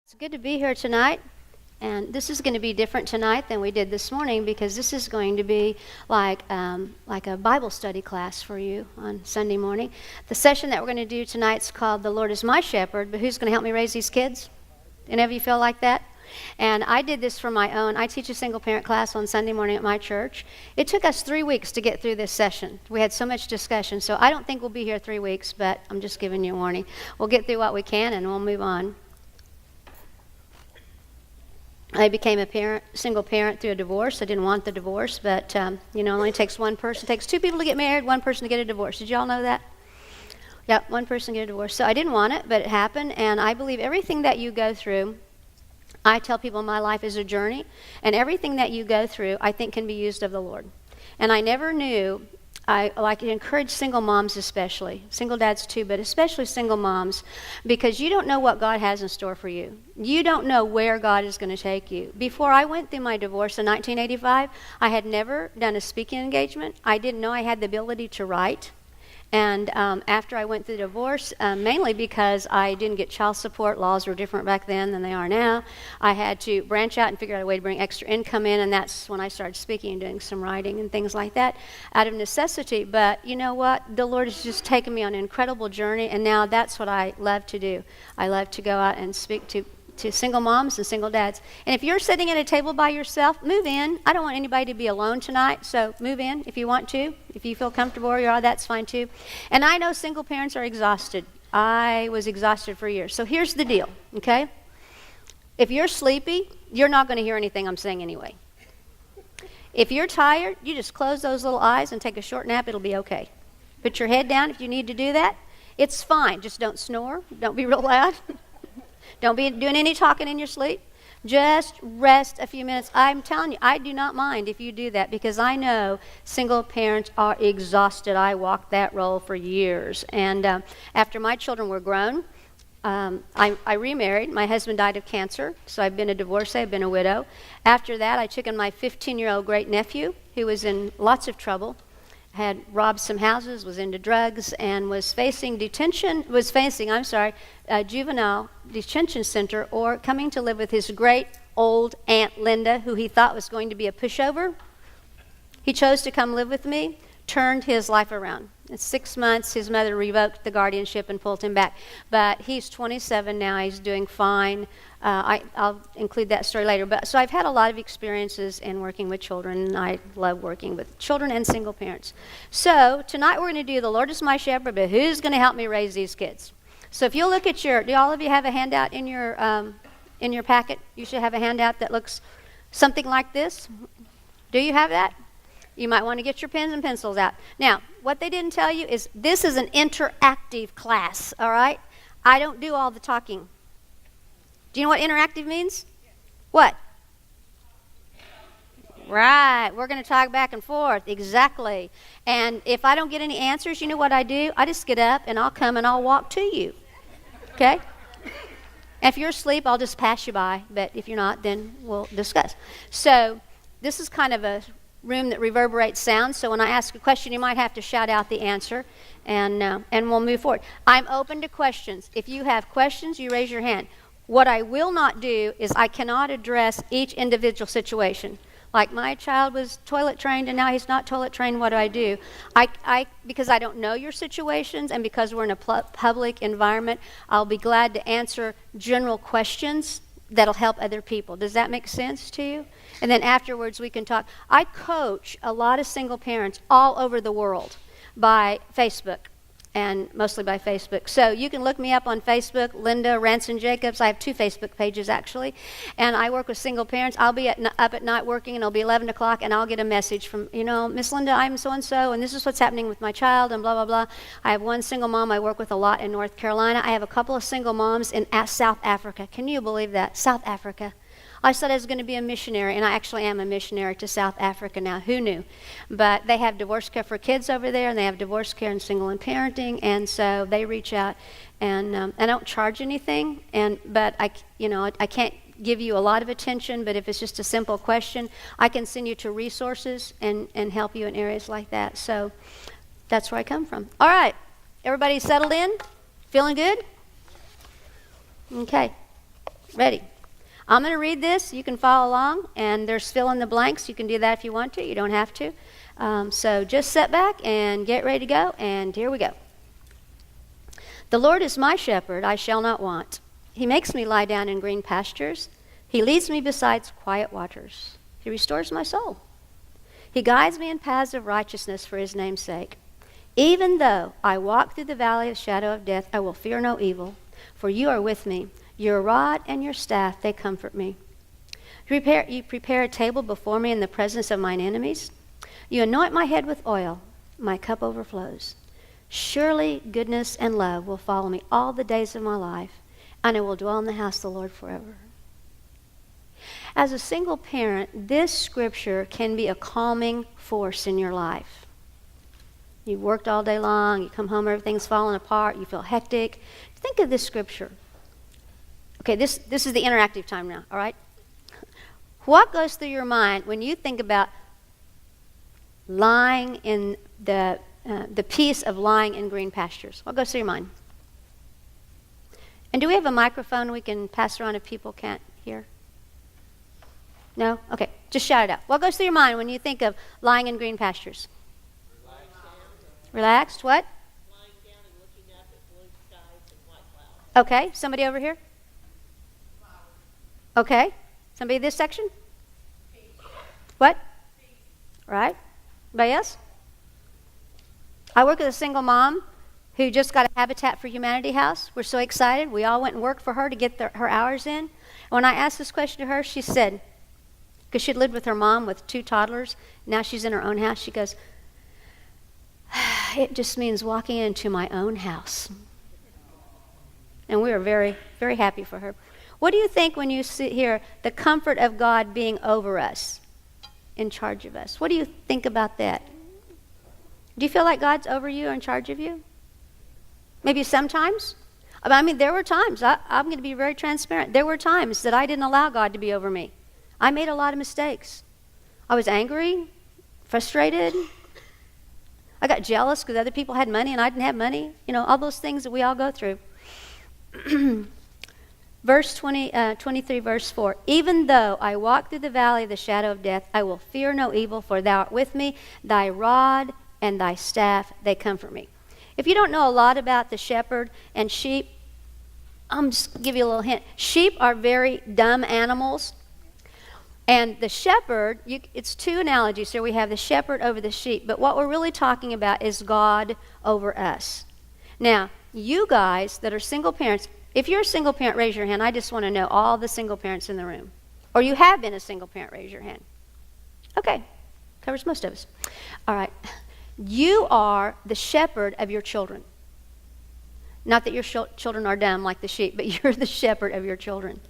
It's good to be here tonight, and this is going to be different tonight than we did this morning because this is going to be like a Bible study class for you on Sunday morning. The session that we're going to do tonight is called "The Lord is My Shepherd," but who's going to help me raise these kids? Any of you feel like that? And I did this for my own. I teach a single parent class on Sunday morning at my church. It took us 3 weeks to get through this session. We had so much discussion, so I don't think we'll be here 3 weeks, but I'm just giving you a warning. We'll get through what we can and we'll move on. I became a single parent through a divorce. I didn't want the divorce, but it only takes one person. It takes two people to get married, one person to get a divorce. Did you all know that? Yeah, one person to get a divorce. So I didn't want it, but it happened, and I believe everything that you go through, I tell people my life is a journey, and everything that you go through, I think can be used of the Lord. And I never knew, I like to encourage single moms especially, single dads too, but especially single moms, because you don't know what God has in store for you. You don't know where God is going to take you. Before I went through my divorce in 1985, I had never done a speaking engagement. I didn't know I had the ability to write. And after I went through the divorce, mainly because I didn't get child support, laws were different back then than they are now, I had to branch out and figure out a way to bring extra income in, and that's when I started speaking and doing some writing and things like that out of necessity. But you know what? The Lord has just taken me on an incredible journey, and now that's what I love to do. I love to go out and speak to single moms and single dads. And if you're sitting at a table by yourself, move in. I don't want anybody to be alone tonight, so move in if you want to. If you feel comfortable where you are, that's fine too. And I know single parents are exhausted. I was exhausted for years. So here's the deal, okay? If you're sleepy, you're not going to hear anything I'm saying anyway. If you're tired, you just close those little eyes and take a short nap. It'll be okay. Put your head down if you need to do that. It's fine. Just don't snore. Don't be real loud. Don't be doing any talking in your sleep. Just rest a few minutes. I'm telling you, I do not mind if you do that because I know single parents are exhausted. I walked that role for years. And after my children were grown, I remarried. My husband died of cancer, so I've been a divorcee. I've been a widow. After that, I took in my 15-year-old great-nephew who was in lots of trouble, had robbed some houses, was into drugs, and was facing a juvenile detention center or coming to live with his great old Aunt Linda, who he thought was going to be a pushover. He chose to come live with me, turned his life around. In 6 months, his mother revoked the guardianship and pulled him back. But he's 27 now. He's doing fine. I'll include that story later. So I've had a lot of experiences in working with children, and I love working with children and single parents. So tonight we're going to do "The Lord is My Shepherd," but who's going to help me raise these kids? So if you'll look at do all of you have a handout in your packet? You should have a handout that looks something like this. Do you have that? You might want to get your pens and pencils out. Now, what they didn't tell you is this is an interactive class, all right? I don't do all the talking. Do you know what interactive means? What? Right. We're going to talk back and forth. Exactly. And if I don't get any answers, you know what I do? I just get up and I'll come and I'll walk to you. Okay? If you're asleep, I'll just pass you by. But if you're not, then we'll discuss. So this is kind of a room that reverberates sound, so when I ask a question, you might have to shout out the answer, and we'll move forward. I'm open to questions. If you have questions, you raise your hand. What I will not do is I cannot address each individual situation. Like my child was toilet trained and now he's not toilet trained, what do I do? Because I don't know your situations and because we're in a public environment, I'll be glad to answer general questions that'll help other people. Does that make sense to you? And then afterwards we can talk. I coach a lot of single parents all over the world by Facebook, and mostly by Facebook. So you can look me up on Facebook, Linda Ranson Jacobs. I have 2 Facebook pages actually, and I work with single parents. I'll be up at night working, and it'll be 11 o'clock, and I'll get a message from, Miss Linda, I'm so-and-so, and this is what's happening with my child, and blah, blah, blah. I have one single mom I work with a lot in North Carolina. I have a couple of single moms in South Africa. Can you believe that? South Africa. I said I was going to be a missionary, and I actually am a missionary to South Africa now. Who knew? But they have DivorceCare for kids over there, and they have DivorceCare and single and parenting, and so they reach out, and I don't charge anything, but I can't give you a lot of attention, but if it's just a simple question, I can send you to resources and help you in areas like that. So that's where I come from. All right. Everybody settled in? Feeling good? Okay. Ready? I'm going to read this. You can follow along, and there's fill in the blanks. You can do that if you want to. You don't have to. So just sit back and get ready to go, and here we go. The Lord is my shepherd, I shall not want. He makes me lie down in green pastures. He leads me beside quiet waters. He restores my soul. He guides me in paths of righteousness for his name's sake. Even though I walk through the valley of the shadow of death, I will fear no evil, for you are with me. Your rod and your staff, they comfort me. You prepare a table before me in the presence of mine enemies. You anoint my head with oil. My cup overflows. Surely goodness and love will follow me all the days of my life, and I will dwell in the house of the Lord forever. As a single parent, this scripture can be a calming force in your life. You've worked all day long, you come home, everything's falling apart, you feel hectic. Think of this scripture. Okay, this is the interactive time now, all right? What goes through your mind when you think about lying in the peace of lying in green pastures? What goes through your mind? And do we have a microphone we can pass around if people can't hear? No? Okay, just shout it out. What goes through your mind when you think of lying in green pastures? Relaxed, what? Lying down and looking up at blue skies and white clouds. Okay, somebody over here? Okay, somebody in this section? What? Right. Anybody else? I work with a single mom who just got a Habitat for Humanity house. We're so excited. We all went and worked for her to get her hours in. And when I asked this question to her, she said, because she'd lived with her mom with 2 toddlers, now she's in her own house, she goes, it just means walking into my own house. And we were very, very happy for her. What do you think when you hear the comfort of God being over us, in charge of us? What do you think about that? Do you feel like God's over you or in charge of you? Maybe sometimes. I mean, there were times, I'm going to be very transparent. There were times that I didn't allow God to be over me. I made a lot of mistakes. I was angry, frustrated. I got jealous because other people had money and I didn't have money. You know, all those things that we all go through. Verse 23, verse 4. Even though I walk through the valley of the shadow of death, I will fear no evil, for thou art with me. Thy rod and thy staff, they comfort me. If you don't know a lot about the shepherd and sheep, I'm just going to give you a little hint. Sheep are very dumb animals. And the shepherd, it's 2 analogies here. We have the shepherd over the sheep. But what we're really talking about is God over us. Now, you guys that are single parents, if you're a single parent, raise your hand. I just want to know all the single parents in the room. Or you have been a single parent, raise your hand. Okay, covers most of us. All right. You are the shepherd of your children. Not that your children are dumb like the sheep, but you're the shepherd of your children.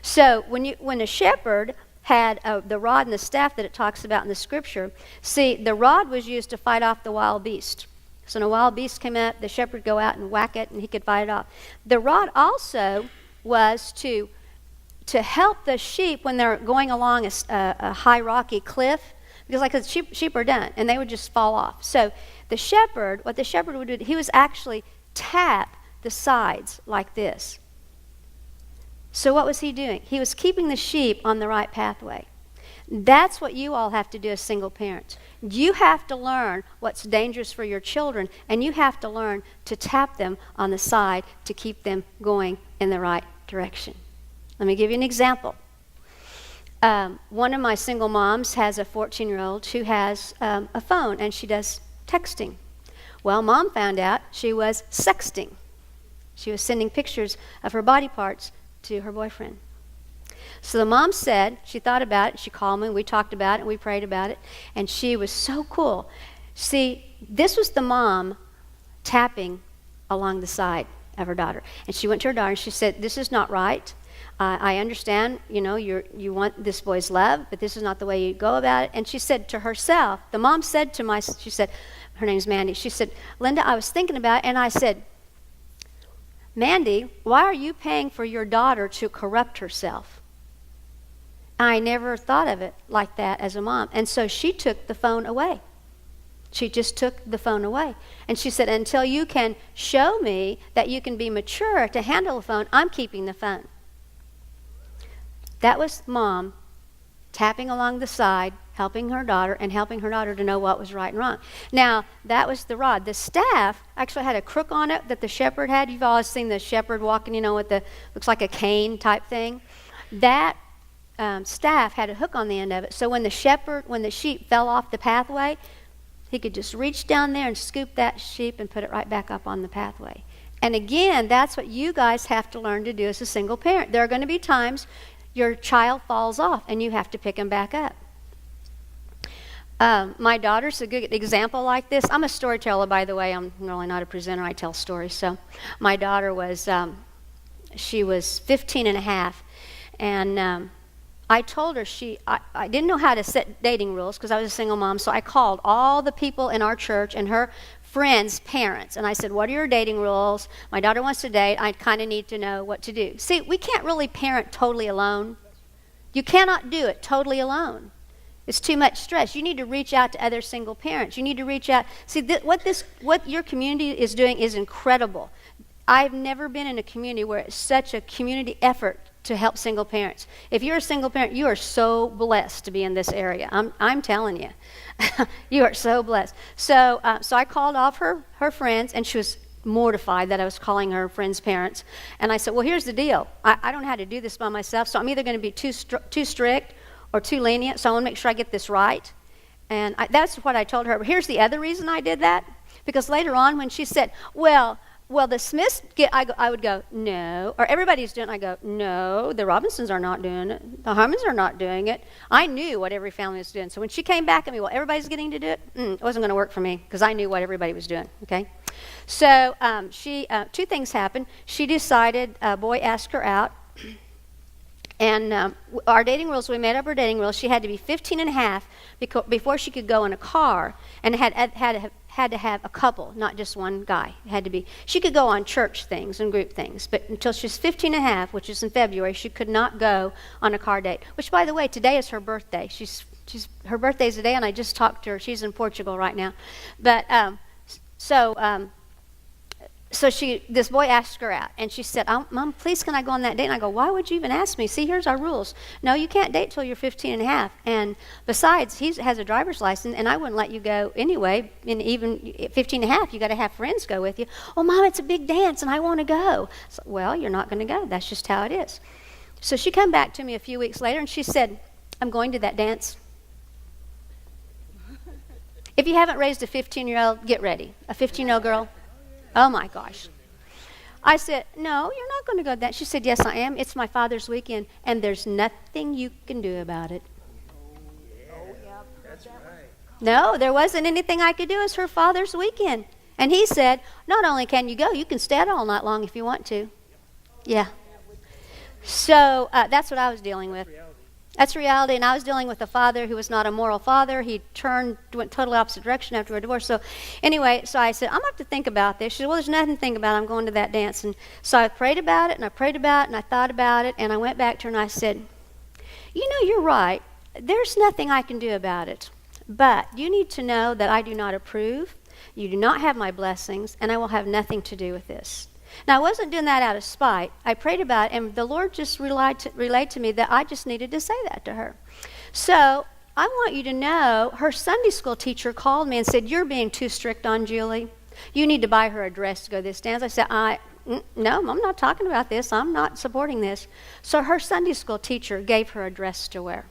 So when a shepherd had the rod and the staff that it talks about in the scripture, see, the rod was used to fight off the wild beast. So when a wild beast came up, the shepherd would go out and whack it, and he could fight it off. The rod also was to help the sheep when they're going along a high rocky cliff, because like the sheep are done, and they would just fall off. So what the shepherd would do, he was actually tap the sides like this. So what was he doing? He was keeping the sheep on the right pathway. That's what you all have to do as single parents. You have to learn what's dangerous for your children, and you have to learn to tap them on the side to keep them going in the right direction. Let me give you an example. One of my single moms has a 14-year-old who has a phone, and she does texting. Well, Mom found out she was sexting. She was sending pictures of her body parts to her boyfriend. So the mom said, she thought about it, she called me, we talked about it, we prayed about it, and she was so cool. See, this was the mom tapping along the side of her daughter. And she went to her daughter and she said, this is not right. I understand, you know, you want this boy's love, but this is not the way you go about it. And she said to herself, the mom said to she said, her name's Mandy, she said, Linda, I was thinking about it, and I said, Mandy, why are you paying for your daughter to corrupt herself? I never thought of it like that as a mom. And so she took the phone away. She just took the phone away. And she said, until you can show me that you can be mature to handle a phone, I'm keeping the phone. That was Mom tapping along the side, helping her daughter, and helping her daughter to know what was right and wrong. Now, that was the rod. The staff actually had a crook on it that the shepherd had. You've always seen the shepherd walking, with the, looks like a cane type thing. That staff had a hook on the end of it. So when the sheep fell off the pathway, he could just reach down there and scoop that sheep and put it right back up on the pathway. And again, that's what you guys have to learn to do as a single parent. There are going to be times your child falls off and you have to pick him back up. My daughter's a good example like this. I'm a storyteller, by the way. I'm really not a presenter. I tell stories. So my daughter was, she was 15 and a half. And I told her I didn't know how to set dating rules because I was a single mom. So I called all the people in our church and her friends' parents. And I said, what are your dating rules? My daughter wants to date. I kind of need to know what to do. See, we can't really parent totally alone. You cannot do it totally alone. It's too much stress. You need to reach out to other single parents. You need to reach out. See, what your community is doing is incredible. I've never been in a community where it's such a community effort to help single parents. If you're a single parent, you are so blessed to be in this area. I'm telling you. You are so blessed. So I called off her friends, and she was mortified that I was calling her friends' parents. And I said, well, here's the deal. I don't know how to do this by myself, so I'm either going to be too strict or too lenient, so I want to make sure I get this right. And that's what I told her. But here's the other reason I did that. Because later on when she said, well, the Smiths I would go, no. Or everybody's doing it. I go, no, the Robinsons are not doing it. The Harmons are not doing it. I knew what every family was doing. So when she came back at me, well, everybody's getting to do it, it wasn't going to work for me because I knew what everybody was doing, okay? So two things happened. She decided, a boy asked her out. And our dating rules, we made up her dating rules. She had to be 15 and a half before she could go in a car, and had to have a couple, not just one guy. It had to be. She could go on church things and group things, but until she's 15 and a half, which is in February, she could not go on a car date. Which, by the way, today is her birthday. Her birthday's today, and I just talked to her. She's in Portugal right now, but So this boy asked her out, and she said, Mom, please can I go on that date? And I go, why would you even ask me? See, here's our rules. No, you can't date till you're 15 and a half. And besides, he has a driver's license, and I wouldn't let you go anyway. And even 15 and a half, you got to have friends go with you. Oh, Mom, it's a big dance, and I want to go. So, well, you're not going to go. That's just how it is. So she came back to me a few weeks later, and she said, I'm going to that dance. If you haven't raised a 15-year-old, get ready. A 15-year-old girl. Oh, my gosh. I said, no, you're not going to go to that. She said, yes, I am. It's my father's weekend, and there's nothing you can do about it. That's right. No, there wasn't anything I could do. It's her father's weekend. And he said, not only can you go, you can stay out all night long if you want to. Yeah. So that's what I was dealing with. That's reality, and I was dealing with a father who was not a moral father. He went totally opposite direction after a divorce. So anyway, so I said, I'm going to have to think about this. She said, well, there's nothing to think about. I'm going to that dance. And so I prayed about it, and I prayed about it, and I thought about it, and I went back to her, and I said, you're right. There's nothing I can do about it. But you need to know that I do not approve. You do not have my blessings, and I will have nothing to do with this. Now, I wasn't doing that out of spite. I prayed about it, and the Lord just relayed to me that I just needed to say that to her. So I want you to know her Sunday school teacher called me and said, you're being too strict on Julie. You need to buy her a dress to go to this dance. I said, no, I'm not talking about this. I'm not supporting this. So her Sunday school teacher gave her a dress to wear.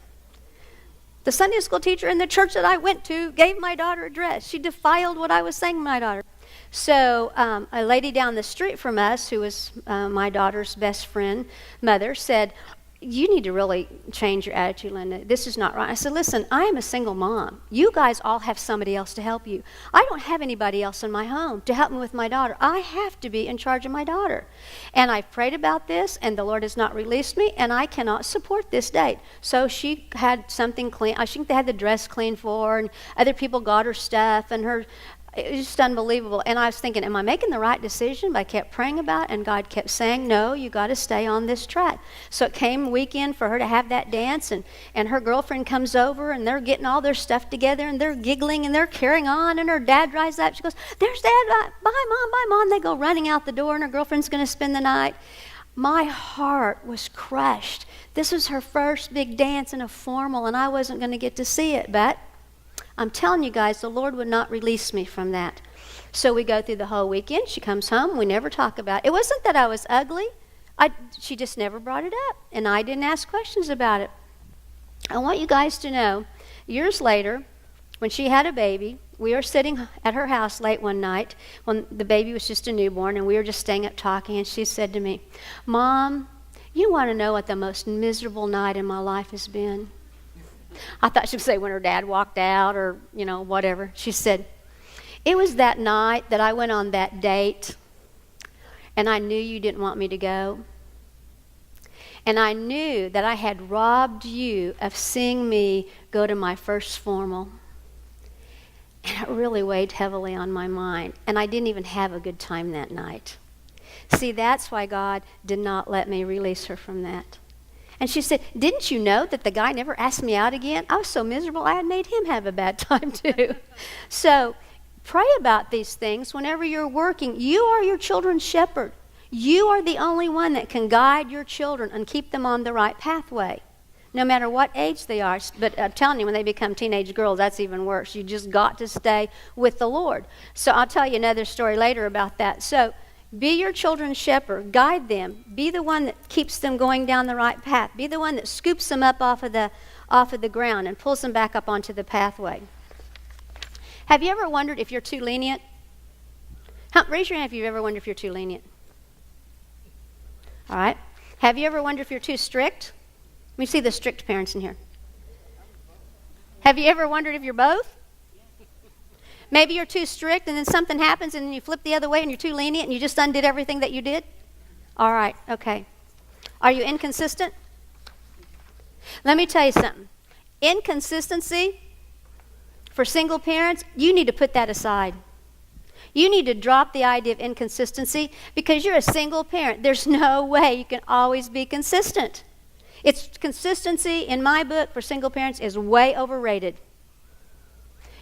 The Sunday school teacher in the church that I went to gave my daughter a dress. She defiled what I was saying to my daughter. So a lady down the street from us, who was my daughter's best friend, mother, said, you need to really change your attitude, Linda. This is not right. I said, listen, I am a single mom. You guys all have somebody else to help you. I don't have anybody else in my home to help me with my daughter. I have to be in charge of my daughter. And I've prayed about this, and the Lord has not released me, and I cannot support this date. So she had something clean. I think they had the dress cleaned for her, and other people got her stuff, and it was just unbelievable. And I was thinking, am I making the right decision? But I kept praying about it, and God kept saying, no, you got to stay on this track. So it came weekend for her to have that dance, and her girlfriend comes over, and they're getting all their stuff together, and they're giggling, and they're carrying on, and her dad drives up. She goes, there's Dad. Bye, Mom. Bye, Mom. They go running out the door, and her girlfriend's going to spend the night. My heart was crushed. This was her first big dance in a formal, and I wasn't going to get to see it. But I'm telling you guys, the Lord would not release me from that. So we go through the whole weekend. She comes home. We never talk about it. It wasn't that I was ugly. She just never brought it up, and I didn't ask questions about it. I want you guys to know, years later, when she had a baby, we were sitting at her house late one night when the baby was just a newborn, and we were just staying up talking, and she said to me, "Mom, you want to know what the most miserable night in my life has been?" I thought she would say when her dad walked out or, whatever. She said, "It was that night that I went on that date, and I knew you didn't want me to go. And I knew that I had robbed you of seeing me go to my first formal. And it really weighed heavily on my mind. And I didn't even have a good time that night." See, that's why God did not let me release her from that. And she said, "Didn't you know that the guy never asked me out again? I was so miserable, I had made him have a bad time too." So pray about these things whenever you're working. You are your children's shepherd. You are the only one that can guide your children and keep them on the right pathway, no matter what age they are. But I'm telling you, when they become teenage girls, that's even worse. You just got to stay with the Lord. So I'll tell you another story later about that. So be your children's shepherd. Guide them. Be the one that keeps them going down the right path. Be the one that scoops them up off of the ground and pulls them back up onto the pathway. Have you ever wondered if you're too lenient? Raise your hand if you've ever wondered if you're too lenient. All right. Have you ever wondered if you're too strict? Let me see the strict parents in here. Have you ever wondered if you're both? Maybe you're too strict and then something happens and then you flip the other way and you're too lenient and you just undid everything that you did? All right. Okay. Are you inconsistent? Let me tell you something. Inconsistency for single parents, you need to put that aside. You need to drop the idea of inconsistency because you're a single parent. There's no way you can always be consistent. Consistency, in my book, for single parents is way overrated.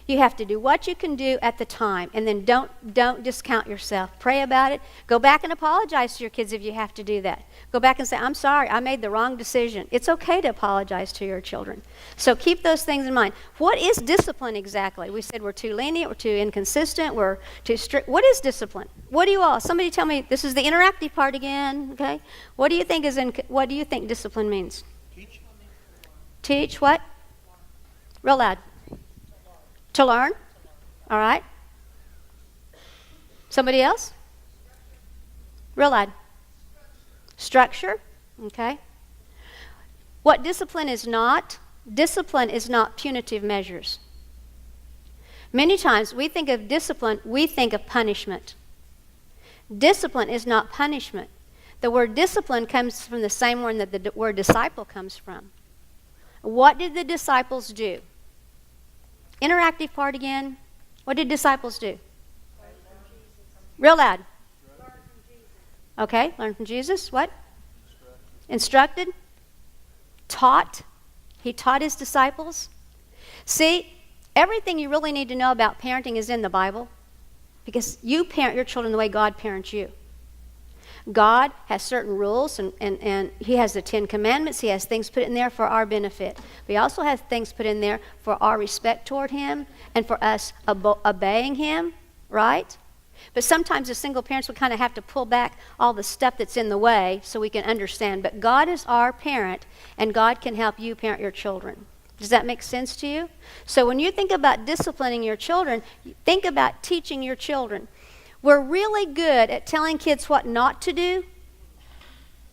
You have to do what you can do at the time, and then don't discount yourself. Pray about it. Go back and apologize to your kids if you have to do that. Go back and say, "I'm sorry, I made the wrong decision." It's okay to apologize to your children. So keep those things in mind. What is discipline exactly? We said we're too lenient, we're too inconsistent, we're too strict. What is discipline? What do you all? Somebody tell me. This is the interactive part again. Okay. What do you think discipline means? Teach what? Real loud. To learn? All right. Somebody else? Real loud. Structure? Okay. What discipline is not punitive measures. Many times we think of discipline, we think of punishment. Discipline is not punishment. The word discipline comes from the same word that the word disciple comes from. What did the disciples do? Interactive part again. What did disciples do? Real loud. Okay, learn from Jesus. What? Instructed. Taught. He taught his disciples. See, everything you really need to know about parenting is in the Bible because you parent your children the way God parents you. God has certain rules, and he has the 10 Commandments. He has things put in there for our benefit. But he also has things put in there for our respect toward him and for us obeying him, right? But sometimes as single parents, we kind of have to pull back all the stuff that's in the way so we can understand. But God is our parent, and God can help you parent your children. Does that make sense to you? So when you think about disciplining your children, think about teaching your children. We're really good at telling kids what not to do,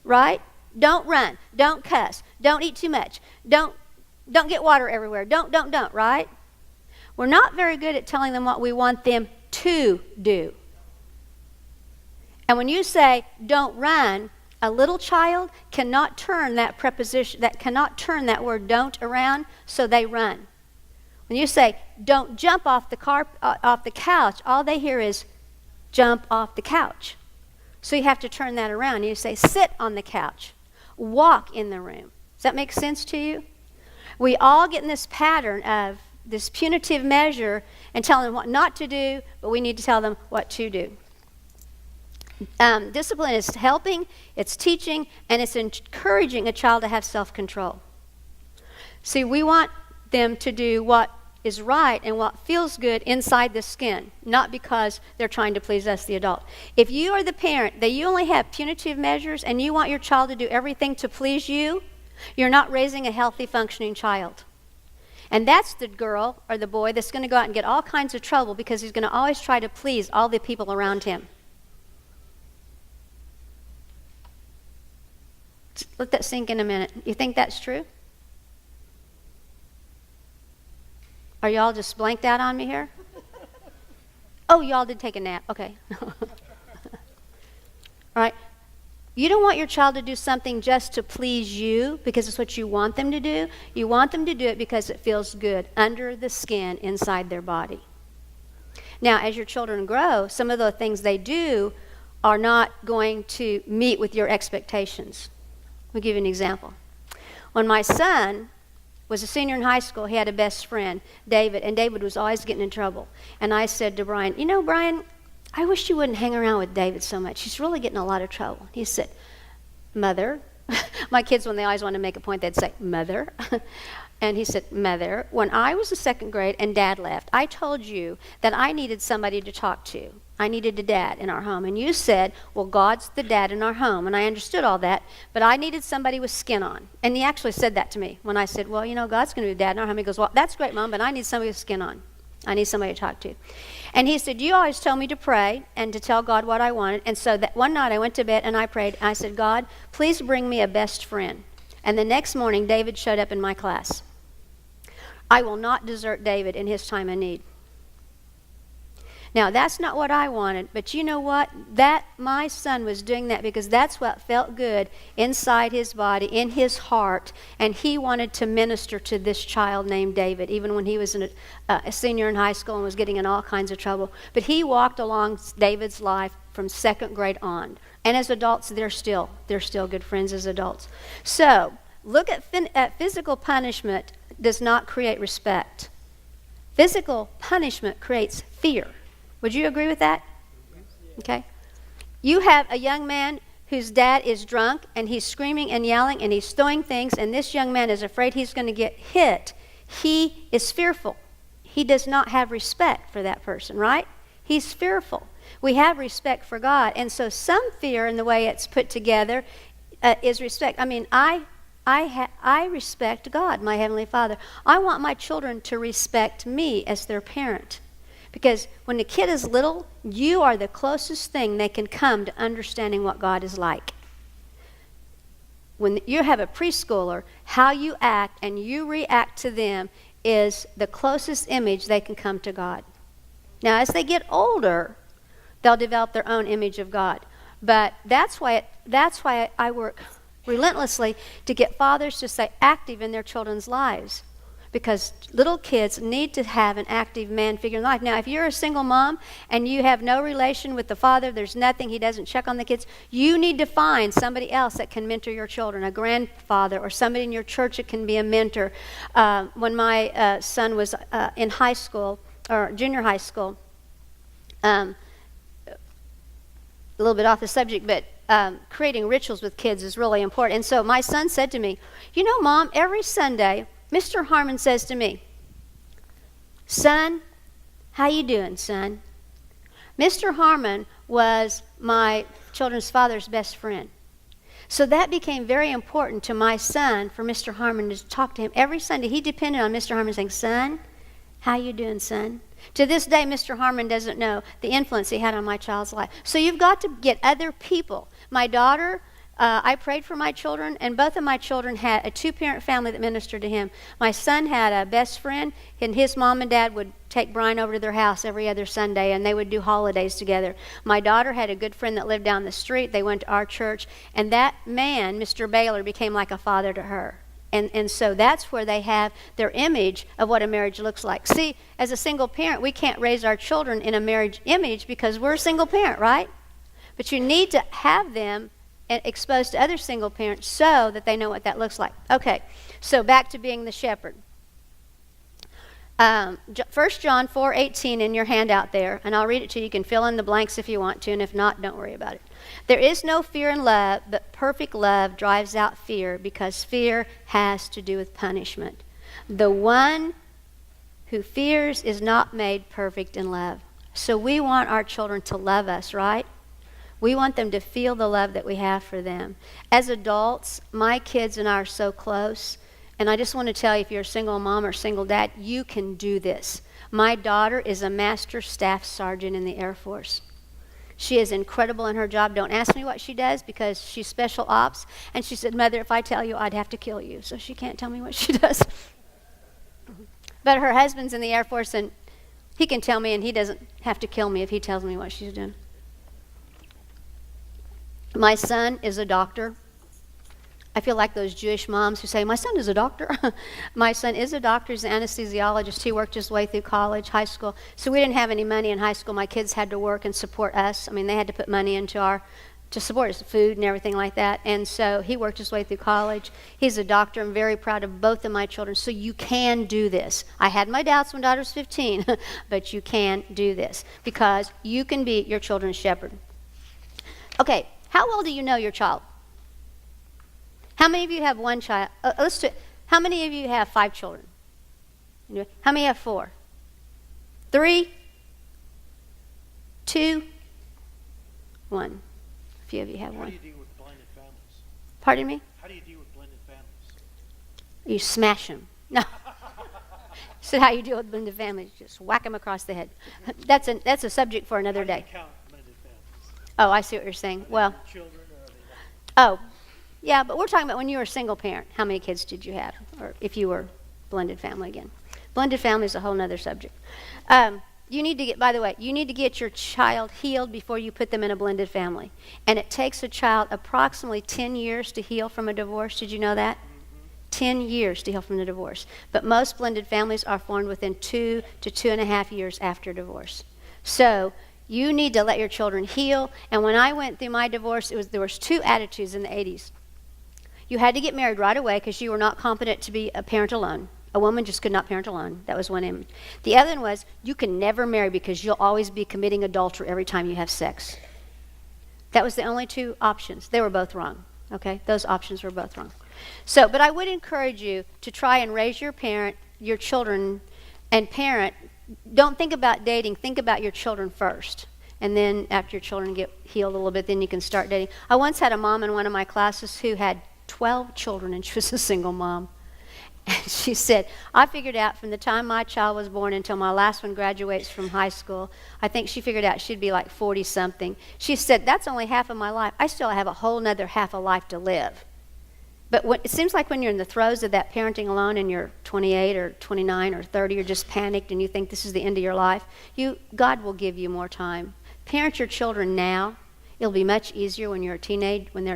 right? Don't run, don't cuss, don't eat too much, don't get water everywhere, don't, right? We're not very good at telling them what we want them to do. And when you say don't run, a little child cannot turn that word don't around, so they run. When you say don't jump off the couch, all they hear is jump off the couch. So you have to turn that around. You say, sit on the couch. Walk in the room. Does that make sense to you? We all get in this pattern of this punitive measure and telling them what not to do, but we need to tell them what to do. Discipline is helping, it's teaching, and it's encouraging a child to have self-control. See, we want them to do what is right and what feels good inside the skin, not because they're trying to please us, the adult. If you are the parent that you only have punitive measures and you want your child to do everything to please you, you're not raising a healthy, functioning child. And that's the girl or the boy that's going to go out and get all kinds of trouble because he's going to always try to please all the people around him. Let that sink in a minute. You think that's true? Are y'all just blanked out on me here? Oh, y'all did take a nap. Okay. All right. You don't want your child to do something just to please you because it's what you want them to do. You want them to do it because it feels good under the skin inside their body. Now, as your children grow, some of the things they do are not going to meet with your expectations. I'll give you an example. When my son was a senior in high school, he had a best friend, David, and David was always getting in trouble. And I said to Brian, you know, Brian, I wish you wouldn't hang around with David so much. He's really getting a lot of trouble. He said, Mother, my kids, when they always want to make a point, they'd say, Mother. And he said, Mother, when I was in second grade and Dad left, I told you that I needed somebody to talk to. I needed a dad in our home. And you said, well, God's the dad in our home. And I understood all that, but I needed somebody with skin on. And he actually said that to me when I said, well, you know, God's going to be the dad in our home. He goes, well, that's great, Mom, but I need somebody with skin on. I need somebody to talk to. And he said, you always told me to pray and to tell God what I wanted. And so that one night I went to bed and I prayed. I said, God, please bring me a best friend. And the next morning, David showed up in my class. I will not desert David in his time of need. Now, that's not what I wanted, but you know what? That my son was doing that because that's what felt good inside his body, in his heart, and he wanted to minister to this child named David, even when he was a senior in high school and was getting in all kinds of trouble. But he walked along David's life from second grade on. And as adults, they're still good friends as adults. So, look at physical punishment does not create respect. Physical punishment creates fear. Would you agree with that? Okay. You have a young man whose dad is drunk and he's screaming and yelling and he's throwing things and this young man is afraid he's going to get hit. He is fearful. He does not have respect for that person, right? He's fearful. We have respect for God. And so some fear in the way it's put together is respect. I mean, I respect God, my Heavenly Father. I want my children to respect me as their parent. Because when the kid is little, you are the closest thing they can come to understanding what God is like. When you have a preschooler, how you act and you react to them is the closest image they can come to God. Now, as they get older, they'll develop their own image of God. But that's why I work relentlessly to get fathers to stay active in their children's lives. Because little kids need to have an active man figure in life. Now, if you're a single mom and you have no relation with the father, there's nothing, he doesn't check on the kids, you need to find somebody else that can mentor your children, a grandfather or somebody in your church that can be a mentor. When my son was in high school, or junior high school, a little bit off the subject, but creating rituals with kids is really important. And so my son said to me, you know, Mom, every Sunday, Mr. Harmon says to me, son, how you doing, son? Mr. Harmon was my children's father's best friend. So that became very important to my son for Mr. Harmon to talk to him every Sunday. He depended on Mr. Harmon saying, son, how you doing, son? To this day, Mr. Harmon doesn't know the influence he had on my child's life. So you've got to get other people. My daughter, I prayed for my children, and both of my children had a two-parent family that ministered to him. My son had a best friend, and his mom and dad would take Brian over to their house every other Sunday, and they would do holidays together. My daughter had a good friend that lived down the street. They went to our church, and that man, Mr. Baylor, became like a father to her. And so that's where they have their image of what a marriage looks like. See, as a single parent, we can't raise our children in a marriage image because we're a single parent, right? But you need to have them exposed to other single parents so that they know what that looks like. Okay, so back to being the shepherd. 1 John 4:18 in your handout there, and I'll read it to you. You can fill in the blanks if you want to, and if not, don't worry about it. There is no fear in love, but perfect love drives out fear because fear has to do with punishment. The one who fears is not made perfect in love. So we want our children to love us, right? We want them to feel the love that we have for them. As adults, my kids and I are so close. And I just want to tell you, if you're a single mom or single dad, you can do this. My daughter is a master staff sergeant in the Air Force. She is incredible in her job. Don't ask me what she does because she's special ops. And she said, Mother, if I tell you, I'd have to kill you. So she can't tell me what she does. But her husband's in the Air Force, and he can tell me, and he doesn't have to kill me if he tells me what she's doing. My son is a doctor. I feel like those Jewish moms who say, my son is a doctor. My son is a doctor. He's an anesthesiologist. He worked his way through college, high school. So we didn't have any money in high school. My kids had to work and support us. I mean, they had to put money to support us, food and everything like that. And so he worked his way through college. He's a doctor. I'm very proud of both of my children. So you can do this. I had my doubts when daughter was 15, but you can do this because you can be your children's shepherd. Okay, how well do you know your child? How many of you have one child? Let's do it. How many of you have 5 children? How many have 4? 3? 2? 1. A few of you have 1. How do you deal with blended families? Pardon me? How do you deal with blended families? You smash them. No. So how you deal with blended families? Just whack them across the head. That's a subject for another day. How do you count blended families? Oh, I see what you're saying. Well, Children or are they not? oh, yeah, but we're talking about when you were a single parent. How many kids did you have? Or if you were blended family again. Blended family is a whole other subject. You need to get your child healed before you put them in a blended family. And it takes a child approximately 10 years to heal from a divorce. Did you know that? 10 years to heal from a divorce. But most blended families are formed within 2 to 2.5 years after divorce. So you need to let your children heal. And when I went through my divorce, there was 2 attitudes in the 80s. You had to get married right away because you were not competent to be a parent alone. A woman just could not parent alone. That was one image. The other one was you can never marry because you'll always be committing adultery every time you have sex. That was the only 2 options. They were both wrong. Okay? Those options were both wrong. So, but I would encourage you to try and raise your children and parent. Don't think about dating. Think about your children first. And then after your children get healed a little bit, then you can start dating. I once had a mom in one of my classes who had 12 children, and she was a single mom. And she said, I figured out from the time my child was born until my last one graduates from high school, I think she figured out she'd be like 40-something. She said, that's only half of my life. I still have a whole nother half a life to live. But it seems like when you're in the throes of that parenting alone and you're 28 or 29 or 30, you're just panicked and you think this is the end of your life, God will give you more time. Parent your children now. It'll be much easier when they're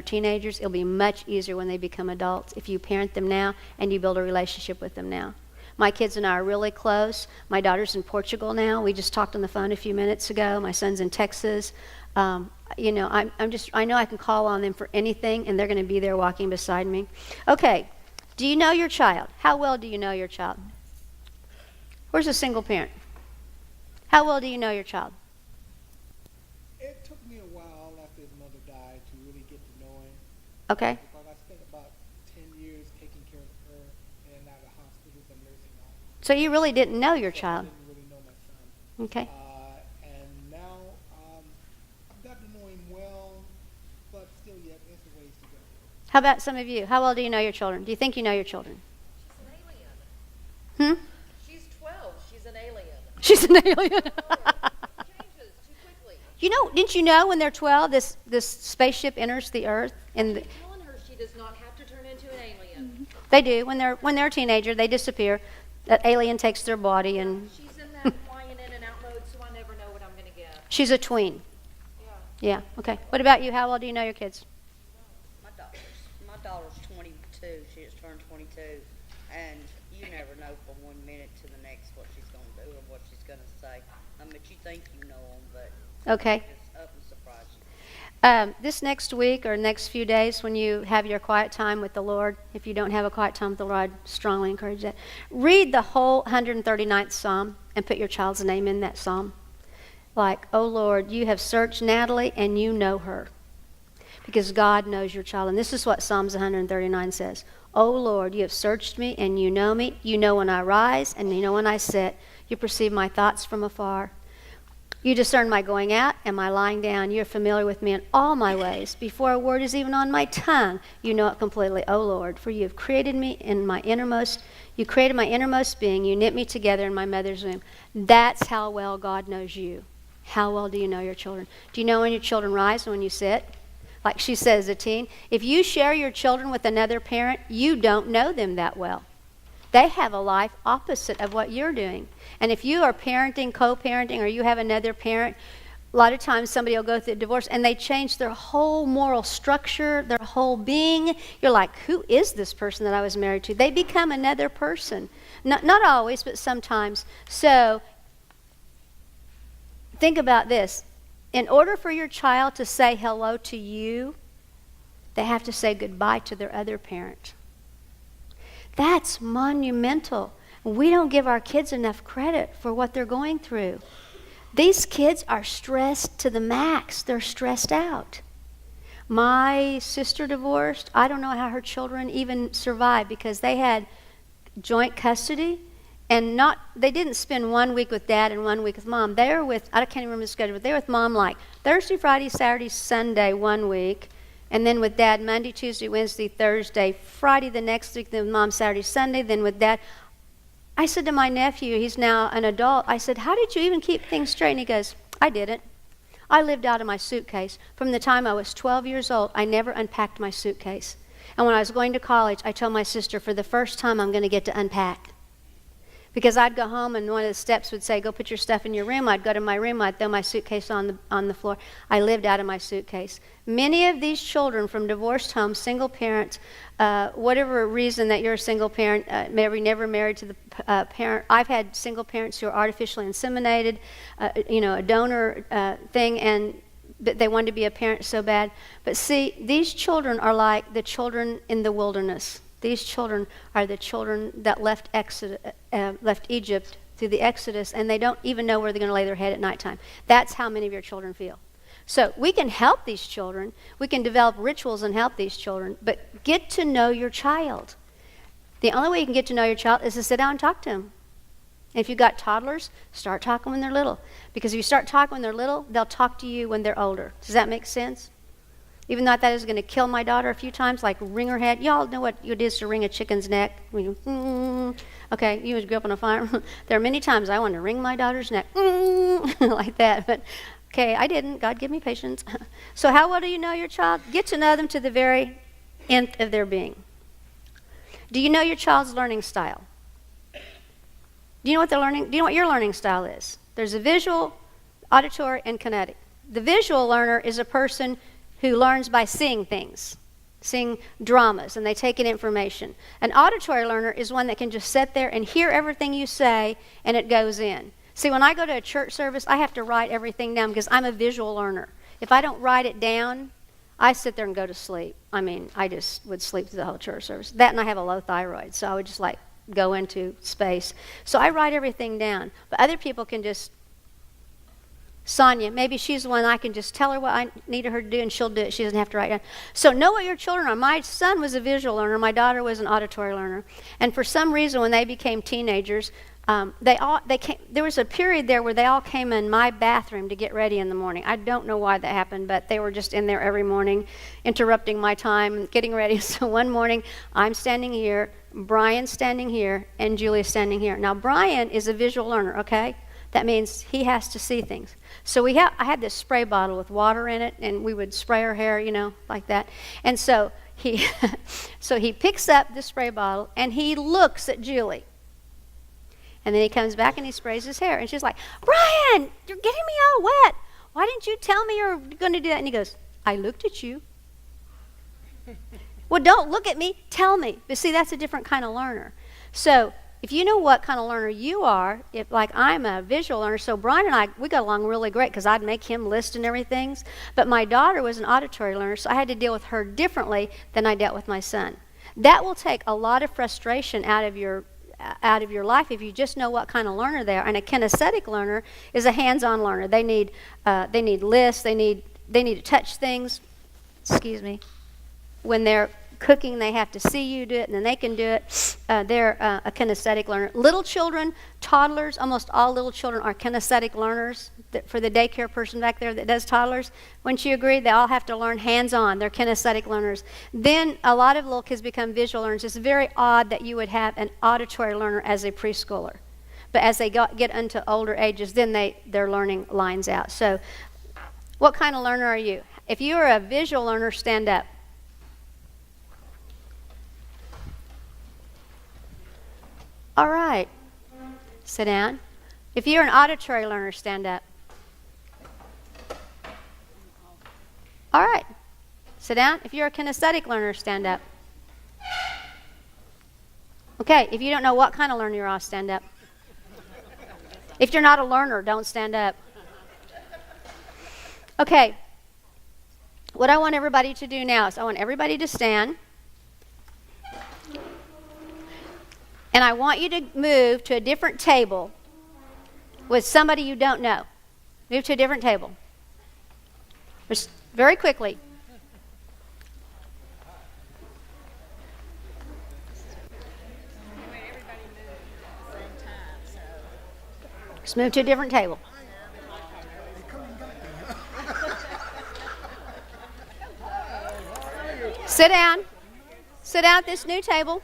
teenagers. It'll be much easier when they become adults if you parent them now and you build a relationship with them now. My kids and I are really close. My daughter's in Portugal now. We just talked on the phone a few minutes ago. My son's in Texas. I know I can call on them for anything, and they're going to be there walking beside me. Okay, do you know your child? How well do you know your child? Where's a single parent? How well do you know your child? It took me a while after his mother died to really get to know him. Okay. Because I spent about 10 years taking care of her in and out of hospitals and nursing homes. So you really didn't know your child. I didn't really know my son. Okay. And now I've got to know him well, but still yet there's a ways to go. How about some of you? How well do you know your children? Do you think you know your children? She's an alien. Hmm? She's 12. She's an alien. She's an alien. Changes too quickly. Didn't you know when they're 12, this spaceship enters the Earth? And I'm telling her she does not have to turn into an alien. they do. When they're a teenager, they disappear. That alien takes their body, and She's in that flying in and out mode, so I never know what I'm going to get. she's a tween. Yeah. Yeah, okay. What about you? How well do you know your kids? My daughter's 22. She just turned 22, and you never know from one minute to the next what she's going to do or what she's going to say. I mean, you think you know them, but Okay. it's up and surprise you. This next week or next few days when you have your quiet time with the Lord, if you don't have a quiet time with the Lord, I'd strongly encourage that. Read the whole 139th Psalm and put your child's name in that Psalm. Like, oh Lord, you have searched Natalie and you know her. because God knows your child. And this is what Psalms 139 says. O Lord, you have searched me, and you know me. You know when I rise, and you know when I sit. You perceive my thoughts from afar. You discern my going out and my lying down. You're familiar with me in all my ways. Before a word is even on my tongue, you know it completely, O Lord. For you have created me in my innermost. You created my innermost being. You knit me together in my mother's womb. That's how well God knows you. How well do you know your children? Do you know when your children rise and when you sit? Like she says, a teen. If you share your children with another parent, you don't know them that well. They have a life opposite of what you're doing. And if you are parenting, co-parenting, or you have another parent, a lot of times somebody will go through a divorce and they change their whole moral structure, their whole being. You're like, who is this person that I was married to? They become another person. Not always, but sometimes. So think about this. In order for your child to say hello to you, they have to say goodbye to their other parent. That's monumental. We don't give our kids enough credit for what they're going through. These kids are stressed to the max. They're stressed out. My sister divorced. I don't know how her children even survived because they had joint custody, and they didn't spend 1 week with dad and 1 week with mom. They were with, I can't even remember the schedule, but they were with mom like Thursday, Friday, Saturday, Sunday 1 week, and then with dad Monday, Tuesday, Wednesday, Thursday, Friday the next week, then with mom Saturday, Sunday, then with dad. I said to my nephew, he's now an adult, I said, how did you even keep things straight? And he goes, I didn't. I lived out of my suitcase. From the time I was 12 years old, I never unpacked my suitcase. And when I was going to college, I told my sister, for the first time, I'm going to get to unpack. Because I'd go home and one of the steps would say, go put your stuff in your room. I'd go to my room. I'd throw my suitcase on the floor. I lived out of my suitcase. Many of these children from divorced homes, single parents, whatever reason that you're a single parent, maybe never married to the parent. I've had single parents who are artificially inseminated, a donor thing, but they wanted to be a parent so bad. But see, these children are like the children in the wilderness. These children are the children that left Egypt through the Exodus, and they don't even know where they're going to lay their head at nighttime. That's how many of your children feel. So we can help these children. We can develop rituals and help these children, but get to know your child. The only way you can get to know your child is to sit down and talk to them. If you've got toddlers, start talking when they're little. Because if you start talking when they're little, they'll talk to you when they're older. Does that make sense? Even though that is going to kill my daughter a few times, like ring her head. Y'all know what it is to wring a chicken's neck. Okay, you grew up on a farm. There are many times I wanted to wring my daughter's neck like that. But okay, I didn't. God give me patience. So how well do you know your child? Get to know them to the very nth of their being. Do you know your child's learning style? Do you know what they're learning? Do you know what your learning style is? There's a visual, auditory, and kinetic. The visual learner is a person who learns by seeing things, seeing dramas, and they take in information. An auditory learner is one that can just sit there and hear everything you say, and it goes in. See, when I go to a church service, I have to write everything down because I'm a visual learner. If I don't write it down, I sit there and go to sleep. I mean, I just would sleep through the whole church service. That, and I have a low thyroid, so I would just like go into space. So I write everything down. But other people can just, Sonia, maybe she's the one I can just tell her what I need her to do and she'll do it. She doesn't have to write down. So know what your children are. My son was a visual learner. My daughter was an auditory learner. And for some reason, when they became teenagers, there was a period there where they all came in my bathroom to get ready in the morning. I don't know why that happened, but they were just in there every morning, interrupting my time, getting ready. So one morning, I'm standing here, Brian's standing here, and Julia's standing here. Now, Brian is a visual learner, okay? That means he has to see things. So I had this spray bottle with water in it, and we would spray her hair, like that. And so he picks up the spray bottle, and he looks at Julie. And then he comes back and he sprays his hair. And she's like, Brian, you're getting me all wet. Why didn't you tell me you were going to do that? And he goes, I looked at you. Well, don't look at me. Tell me. But see, that's a different kind of learner. So if you know what kind of learner you are, like I'm a visual learner, so Brian and I, we got along really great because I'd make him list and everything. But my daughter was an auditory learner, so I had to deal with her differently than I dealt with my son. That will take a lot of frustration out of your life if you just know what kind of learner they are. And a kinesthetic learner is a hands-on learner. They need lists. They need to touch things. excuse me, when they're cooking, they have to see you do it, and then they can do it. They're a kinesthetic learner. Little children, toddlers, almost all little children are kinesthetic learners. For the daycare person back there that does toddlers, wouldn't you agree? They all have to learn hands-on. They're kinesthetic learners. Then a lot of little kids become visual learners. It's very odd that you would have an auditory learner as a preschooler. But as they get into older ages, then their learning lines out. So what kind of learner are you? If you are a visual learner, stand up. All right. Sit down. If you're an auditory learner, stand up. All right. Sit down. If you're a kinesthetic learner, stand up. Okay. If you don't know what kind of learner you are, stand up. If you're not a learner, don't stand up. Okay. What I want everybody to do now is I want everybody to stand. And I want you to move to a different table with somebody you don't know. Move to a different table. Just very quickly. Just move to a different table. Sit down. Sit down at this new table.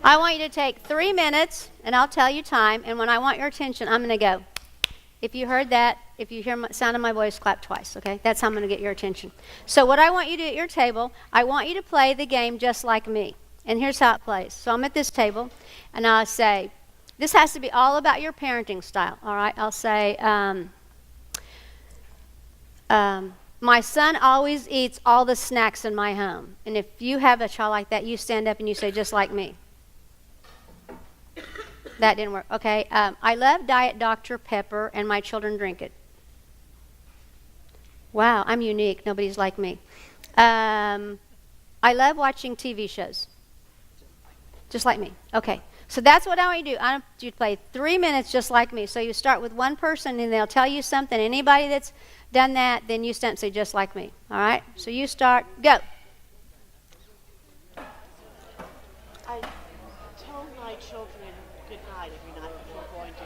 I want you to take 3 minutes, and I'll tell you time, and when I want your attention, I'm going to go. If you heard that, if you hear the sound of my voice, clap twice, okay? That's how I'm going to get your attention. So what I want you to do at your table, I want you to play the game just like me. And here's how it plays. So I'm at this table, and I'll say, this has to be all about your parenting style, all right? I'll say, my son always eats all the snacks in my home. And if you have a child like that, you stand up and you say, just like me. That didn't work. Okay. I love Diet Dr. Pepper, and my children drink it. Wow, I'm unique. Nobody's like me. I love watching TV shows. Just like me. Okay. So that's what I want you to do. I want you to play 3 minutes just like me. So you start with one person, and they'll tell you something. Anybody that's done that, then you stand and say, just like me. All right? So you start. Go. I told my children good night every night before going to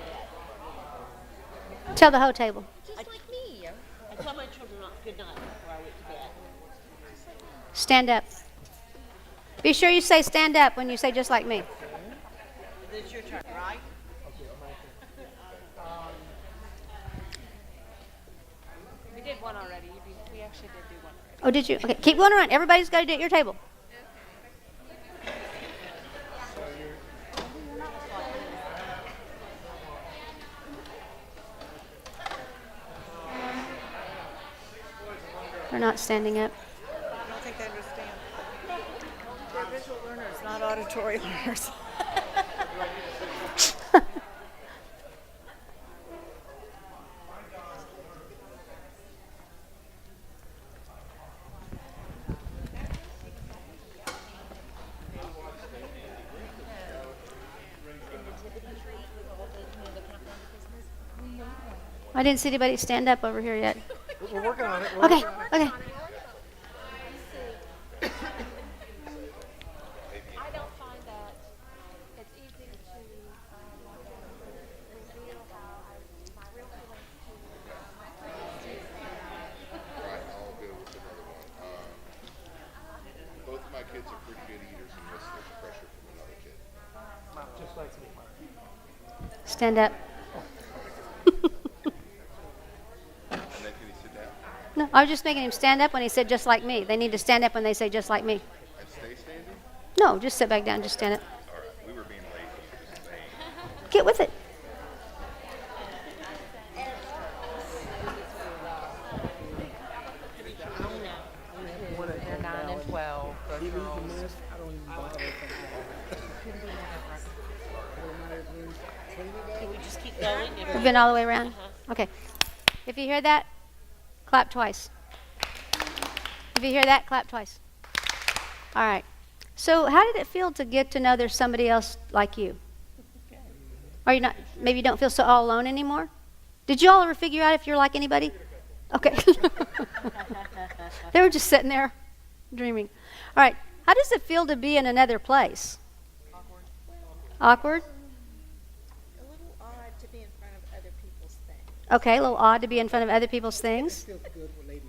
bed. Tell the whole table. Just like me. I tell my children good night before I went to bed. Stand up. Be sure you say stand up when you say just like me. It's your turn, right? We did one already. We actually did do one already. Oh, did you? Okay, keep going around. Everybody's got to do it at your table. They're not standing up. I don't think they understand. They're visual learners, not auditory learners. I didn't see anybody stand up over here yet. We're working on it. Okay, okay. I don't find that it's easy to reveal how my real feelings Right, I'll go with another one. Both of my kids are pretty good eaters, and this there's pressure from another kid. Just like me. Stand up. And then can he sit down No, I was just making him stand up when he said just like me. They need to stand up when they say just like me. and stay standing? No, just sit back down. Just stand up. All right, we were being lazy. Just saying. Get with it. They're 9 and 12. He leaves the mess. I don't even bother with Can we just keep going? We've been all the way around. Okay. If you hear that, clap twice. If you hear that, clap twice. All right. So how did it feel to get to know there's somebody else like you? Are you not, maybe you don't feel so all alone anymore? Did you all ever figure out if you're like anybody? Okay. They were just sitting there dreaming. All right. How does it feel to be in another place? Awkward? A little odd to be in front of other people's things. Okay, a little odd to be in front of other people's things. Feels good with ladies.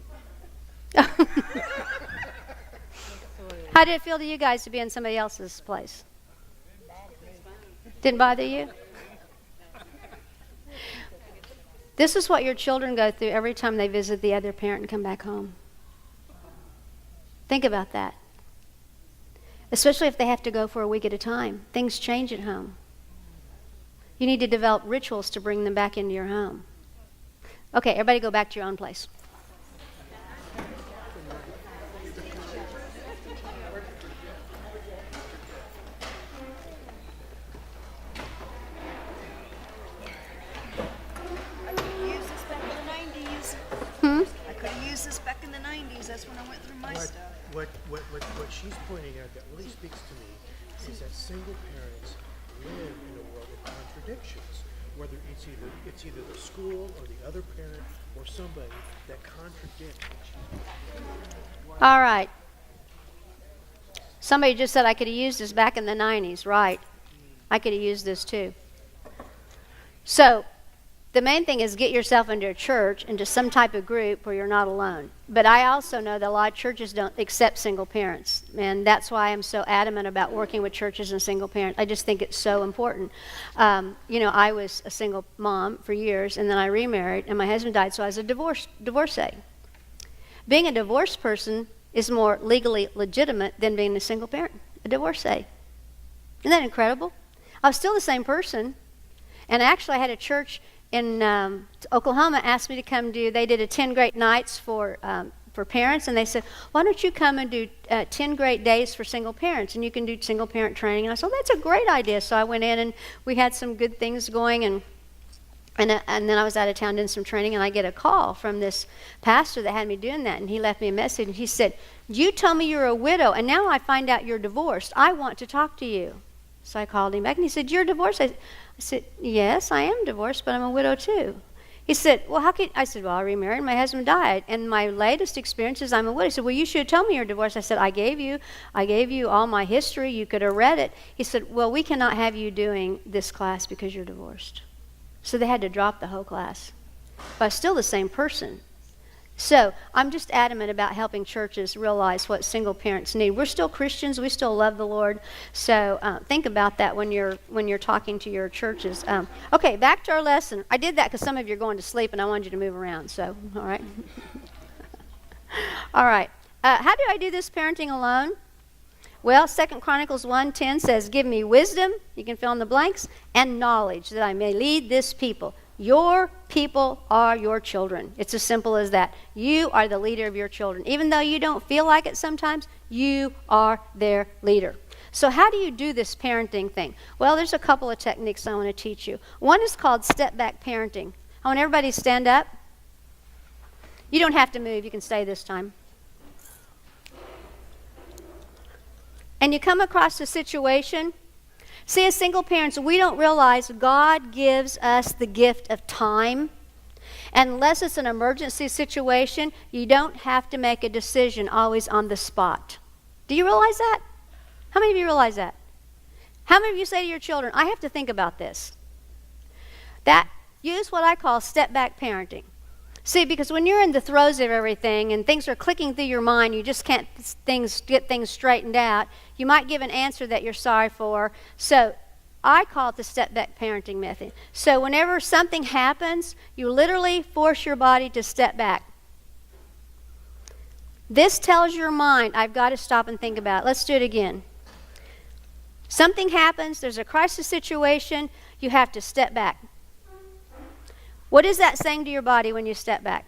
How did it feel to you guys to be in somebody else's place? Didn't bother you? This is what your children go through every time they visit the other parent and come back home. Think about that. Especially if they have to go for a week at a time. Things change at home. You need to develop rituals to bring them back into your home. Okay, everybody go back to your own place. Use this back in the 90s. I could have used this back in the 90s. That's when I went through my stuff. What she's pointing out that really speaks to me is that single parents live in a world of contradictions. Whether it's either the school or the other parent or somebody that contradicts what she's All right. Somebody just said I could have used this back in the 90s. Right. I could have used this too. So, the main thing is get yourself into a church, into some type of group where you're not alone. But I also know that a lot of churches don't accept single parents. And that's why I'm so adamant about working with churches and single parents. I just think it's so important. I was a single mom for years, and then I remarried, and my husband died, so I was a divorcee. Being a divorced person is more legally legitimate than being a single parent, a divorcee. Isn't that incredible? I was still the same person. And actually, I had a church in Oklahoma asked me to come they did a 10 great nights for parents, and they said, why don't you come and do 10 great days for single parents, and you can do single parent training. And I said, that's a great idea. So I went in, and we had some good things going, and then I was out of town doing some training, and I get a call from this pastor that had me doing that, and he left me a message, and he said, you told me you're a widow, and now I find out you're divorced. I want to talk to you. So I called him back, and he said, you're divorced? I said, yes, I am divorced, but I'm a widow too. He said, well, how could... I said, well, I remarried. My husband died. And my latest experience is I'm a widow. He said, well, you should have told me you're divorced. I said, I gave you all my history. You could have read it. He said, well, we cannot have you doing this class because you're divorced. So they had to drop the whole class. But I'm still the same person. So I'm just adamant about helping churches realize what single parents need. We're still Christians. We still love the Lord. So think about that when you're talking to your churches. Okay, back to our lesson. I did that because some of you are going to sleep, and I wanted you to move around. So, all right. All right. How do I do this parenting alone? Well, 2 Chronicles 1:10 says, give me wisdom, you can fill in the blanks, and knowledge that I may lead this people. Your people are your children. It's as simple as that. You are the leader of your children. Even though you don't feel like it sometimes, you are their leader. So how do you do this parenting thing? Well, there's a couple of techniques I want to teach you. One is called step-back parenting. I want everybody to stand up. You don't have to move. You can stay this time. And you come across a situation. See, as single parents, we don't realize God gives us the gift of time. And unless it's an emergency situation, you don't have to make a decision always on the spot. Do you realize that? How many of you realize that? How many of you say to your children, I have to think about this? Use what I call step-back parenting. See, because when you're in the throes of everything and things are clicking through your mind, you just can't get things straightened out. You might give an answer that you're sorry for. So I call it the step-back parenting method. So whenever something happens, you literally force your body to step back. This tells your mind, I've got to stop and think about it. Let's do it again. Something happens, there's a crisis situation, you have to step back. What is that saying to your body when you step back?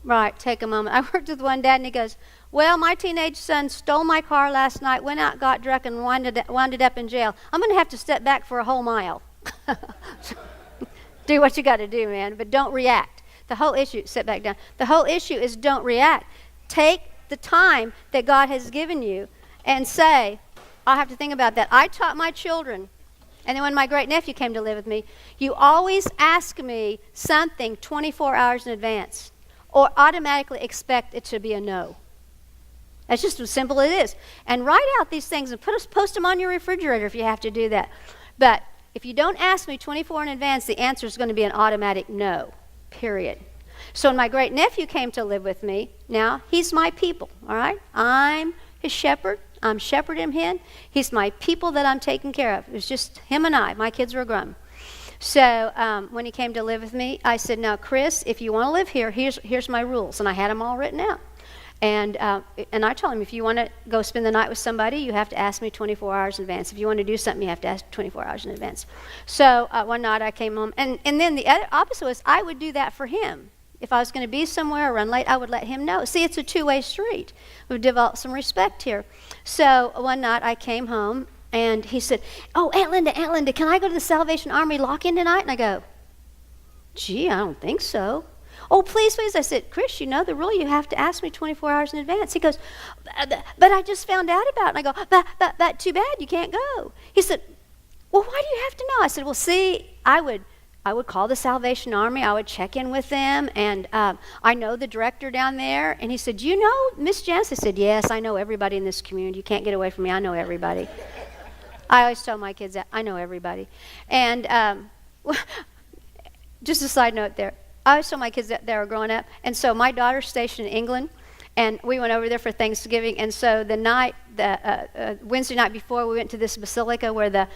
Right, take a moment. I worked with one dad, and he goes, well, my teenage son stole my car last night, went out, got drunk, and wound up in jail. I'm going to have to step back for a whole mile. Do what you got to do, man, but don't react. The whole issue, sit back down. The whole issue is don't react. Take the time that God has given you and say, I'll have to think about that. I taught my children, and then when my great-nephew came to live with me, you always ask me something 24 hours in advance or automatically expect it to be a no. That's just as simple as it is. And write out these things and post them on your refrigerator if you have to do that. But if you don't ask me 24 in advance, the answer is going to be an automatic no, period. So when my great-nephew came to live with me, now he's my people, all right? I'm his shepherd. I'm shepherding him. He's my people that I'm taking care of. It was just him and I. My kids were grown. So when he came to live with me, I said, now, Chris, if you want to live here, here's my rules. And I had them all written out. And I told him, if you want to go spend the night with somebody, you have to ask me 24 hours in advance. If you want to do something, you have to ask 24 hours in advance. So one night I came home. And then the other opposite was I would do that for him. If I was going to be somewhere or run late, I would let him know. See, it's a two-way street. We've developed some respect here. So one night I came home, and he said, oh, Aunt Linda, can I go to the Salvation Army lock-in tonight? And I go, gee, I don't think so. Oh, please. I said, Chris, you know the rule. You have to ask me 24 hours in advance. He goes, but I just found out about it. And I go, but too bad, you can't go. He said, well, why do you have to know? I said, well, see, I would call the Salvation Army. I would check in with them, and I know the director down there. And he said, do you know Miss Janice? I said, yes, I know everybody in this community. You can't get away from me. I know everybody. I always tell my kids that. I know everybody. And just a side note there. I always tell my kids that they were growing up. And so my daughter's stationed in England, and we went over there for Thanksgiving. And so the Wednesday night before, we went to this basilica where the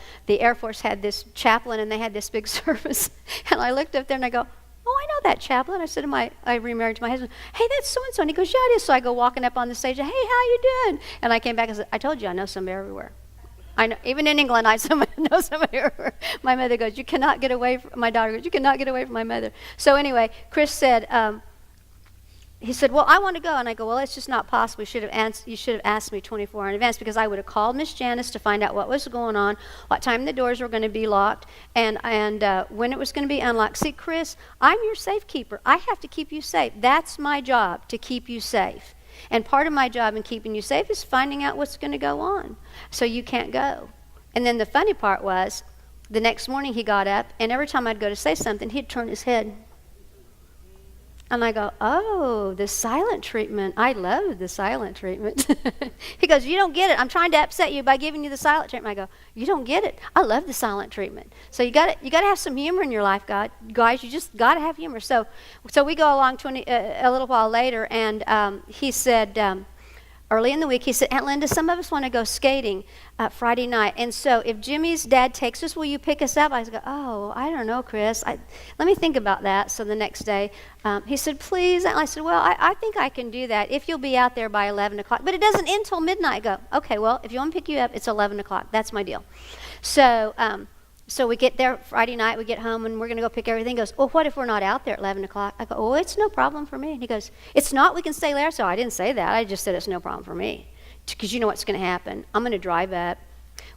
Air Force had this chaplain, and they had this big service. And I looked up there and I go, oh, I know that chaplain. I said to I remarried to my husband, hey, that's so-and-so. And he goes, yeah, it is. So I go walking up on the stage, hey, how you doing? And I came back and said, I told you I know somebody everywhere. I know, even in England, I know somebody everywhere. My mother goes, you cannot get away from, my daughter goes, you cannot get away from my mother. So anyway, Chris said, he said, well, I want to go. And I go, well, it's just not possible. You should have asked me 24 hours in advance, because I would have called Miss Janice to find out what was going on, what time the doors were going to be locked, and when it was going to be unlocked. See, Chris, I'm your safekeeper. I have to keep you safe. That's my job, to keep you safe. And part of my job in keeping you safe is finding out what's going to go on. So you can't go. And then the funny part was, the next morning he got up, and every time I'd go to say something, he'd turn his head. And I go, oh, the silent treatment. I love the silent treatment. He goes, you don't get it. I'm trying to upset you by giving you the silent treatment. I go, you don't get it. I love the silent treatment. So you got to have some humor in your life, guys. You just got to have humor. So we go along a little while later, and he said, early in the week, he said, Aunt Linda, some of us want to go skating Friday night. And so if Jimmy's dad takes us, will you pick us up? I go, oh, I don't know, Chris. Let me think about that. So the next day, he said, please. And I said, well, I think I can do that if you'll be out there by 11 o'clock. But it doesn't end until midnight. I go, okay, well, if you want to pick you up, it's 11 o'clock. That's my deal. So we get there Friday night, we get home, and we're going to go pick everything. He goes, well, what if we're not out there at 11 o'clock? I go, oh, it's no problem for me. And he goes, it's not, we can stay there. So I didn't say that. I just said it's no problem for me, because you know what's going to happen. I'm going to drive up.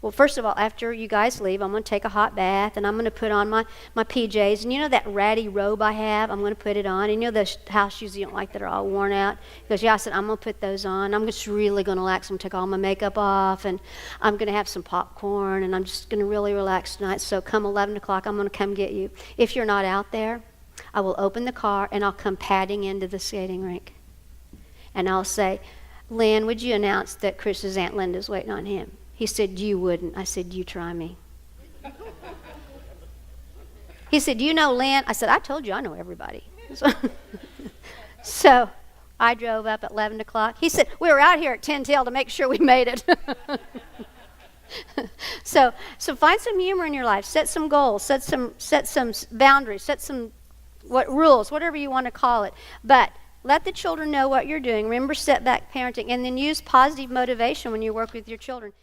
Well, first of all, after you guys leave, I'm going to take a hot bath, and I'm going to put on my PJs. And you know that ratty robe I have? I'm going to put it on. And you know those house shoes you don't like that are all worn out? He goes, yeah. I said, I'm going to put those on. I'm just really going to relax. I'm going to take all my makeup off, and I'm going to have some popcorn, and I'm just going to really relax tonight. So come 11 o'clock, I'm going to come get you. If you're not out there, I will open the car, and I'll come padding into the skating rink. And I'll say, Lynn, would you announce that Chris's Aunt Linda's waiting on him? He said, you wouldn't. I said, you try me. He said, do you know Lynn? I said, I told you I know everybody. So I drove up at 11 o'clock. He said, we were out here at 10 till to make sure we made it. So find some humor in your life. Set some goals. Set some boundaries. Set some rules, whatever you want to call it. But let the children know what you're doing. Remember setback parenting. And then use positive motivation when you work with your children.